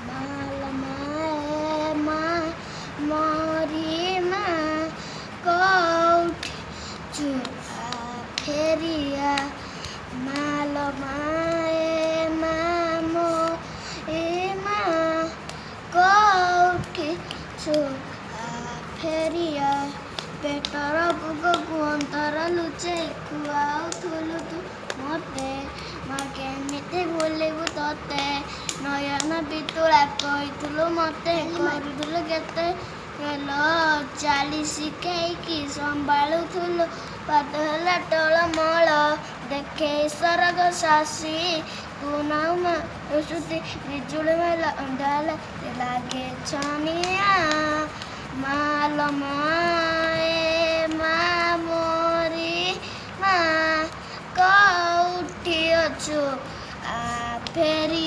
माल माए मा मोरी मा कोठ चुआ फेरिया माल माए मा मोरी मा कोठ चुआ फेरिया पेटर बुगକୁ ଅନ୍ତର ଲୁଚେଇ ଖୁଆଉଥିଲୁ ତୁ ମୋତେ ମା କେମିତି ଭୁଲିବୁ ତତେ ନୟନ ବିତୁଳା କହିଥିଲୁ ମୋତେ କରୁଥିଲୁ କେତେ ହେଲ ଚାଲି ଶିଖେଇକି ସମ୍ଭାଳୁଥିଲୁ ପାଦ ହେଲା ଟଳମଳ ଦେଖେଇ ସରଗ ଶାଶୀ ତୁ ନାଉ ମା ଶ୍ରୁତି ବିଜୁଳି ମେଲା ଅନ୍ଧାର ଲାଗେ ଛାନିଆ ମାଲ ମାଏ ମା ମୋରି ମା କୋଉଠି ଅଛୁ ଆ ଫେରି